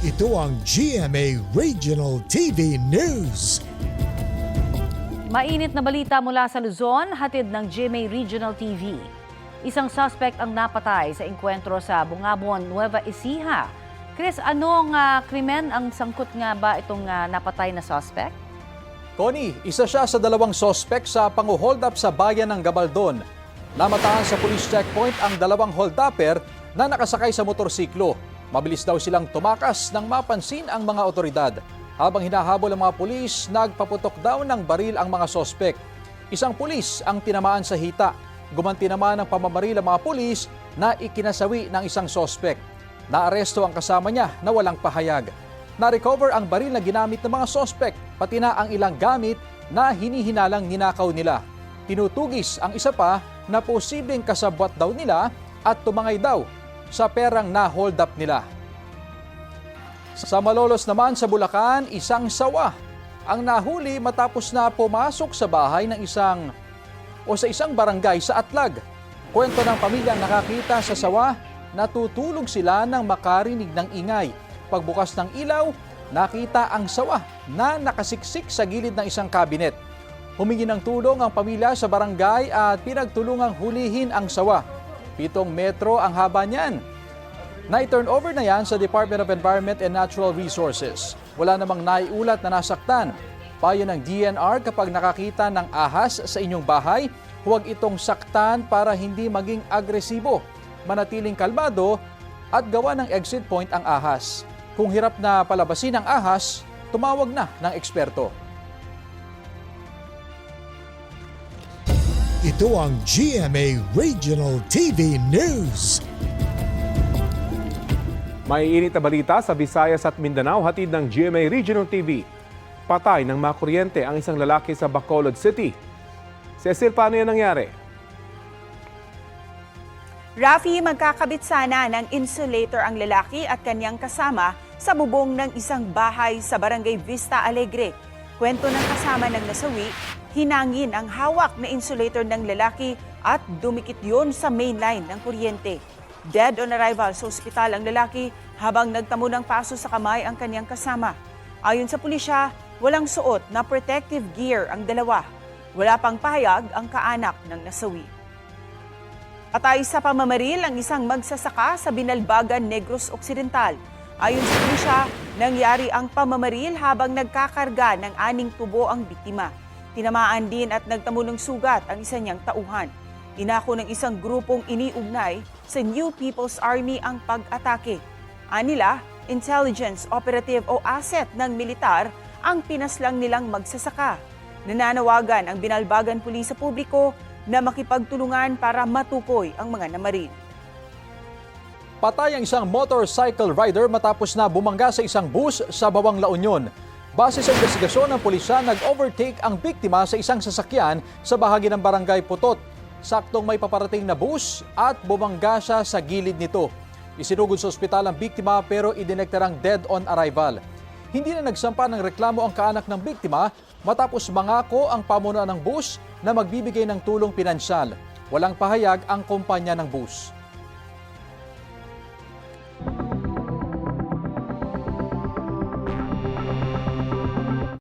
Ito ang GMA Regional TV News. Mainit na balita mula sa Luzon, hatid ng GMA Regional TV. Isang suspect ang napatay sa engkwentro sa Bungabon, Nueva Ecija. Chris, anong krimen ang sangkot nga ba itong napatay na suspect? Connie, isa siya sa dalawang suspect sa pang-hold up sa bayan ng Gabaldon. Namatahan sa police checkpoint ang dalawang hold-upper na nakasakay sa motorsiklo. Mabilis daw silang tumakas nang mapansin ang mga otoridad. Habang hinahabol ang mga pulis, nagpaputok daw ng baril ang mga sospek. Isang pulis ang tinamaan sa hita. Gumanti naman ng pamamaril ang mga pulis na ikinasawi ng isang sospek. Naaresto ang kasama niya na walang pahayag. Na-recover ang baril na ginamit ng mga sospek, pati na ang ilang gamit na hinihinalang ninakaw nila. Tinutugis ang isa pa na posibleng kasabwat daw nila at tumangay daw sa perang na-hold up nila. Sa Malolos naman sa Bulacan, isang sawa ang nahuli matapos na pumasok sa bahay ng sa isang barangay sa Atlag. Kwento ng pamilyang nakakita sa sawa, natutulog sila nang makarinig ng ingay. Pagbukas ng ilaw, nakita ang sawa na nakasiksik sa gilid ng isang kabinet. Humingi ng tulong ang pamilya sa barangay at pinagtulungang hulihin ang sawa. 7 metro ang haba niyan. Na-turn over na yan sa Department of Environment and Natural Resources. Wala namang naiulat na nasaktan. Payo ng DNR, kapag nakakita ng ahas sa inyong bahay, huwag itong saktan para hindi maging agresibo. Manatiling kalmado at gawa ng exit point ang ahas. Kung hirap na palabasin ang ahas, tumawag na ng eksperto. Ito ang GMA Regional TV News. May init na balita sa Visayas at Mindanao, hatid ng GMA Regional TV. Patay ng makuryente ang isang lalaki sa Bacolod City. Cecil, paano yan nangyari? Rafi, magkakabit sana ng insulator ang lalaki at kanyang kasama sa bubong ng isang bahay sa Barangay Vista Alegre. Kwento ng kasama ng nasawi, hinangin ang hawak na insulator ng lalaki at dumikit yon sa main line ng kuryente. Dead on arrival sa ospital ang lalaki habang nagtamo ng paso sa kamay ang kanyang kasama. Ayon sa pulisya, walang suot na protective gear ang dalawa. Wala pang pahayag ang kaanak ng nasawi. Patay sa pamamaril ang isang magsasaka sa Binalbagan, Negros Occidental. Ayon sa pulisya, nangyari ang pamamaril habang nagkakarga ng 6 tubo ang biktima. Tinamaan din at nagtamo ng sugat ang isa niyang tauhan. Inako ng isang grupong iniugnay sa New People's Army ang pag-atake. Anila, intelligence, operative o asset ng militar ang pinaslang nilang magsasaka. Nananawagan ang Binalbagan Pulis sa publiko na makipagtulungan para matukoy ang mga namaril. Patay ang isang motorcycle rider matapos na bumangga sa isang bus sa Bawang La Union. Base sa investigasyon ng pulisya, nag-overtake ang biktima sa isang sasakyan sa bahagi ng Barangay Putot. Saktong may paparating na bus at bumangga siya sa gilid nito. Isinugod sa ospital ang biktima pero idinektarang dead on arrival. Hindi na nagsampa ng reklamo ang kaanak ng biktima matapos mangako ang pamunuan ng bus na magbibigay ng tulong pinansyal. Walang pahayag ang kumpanya ng bus.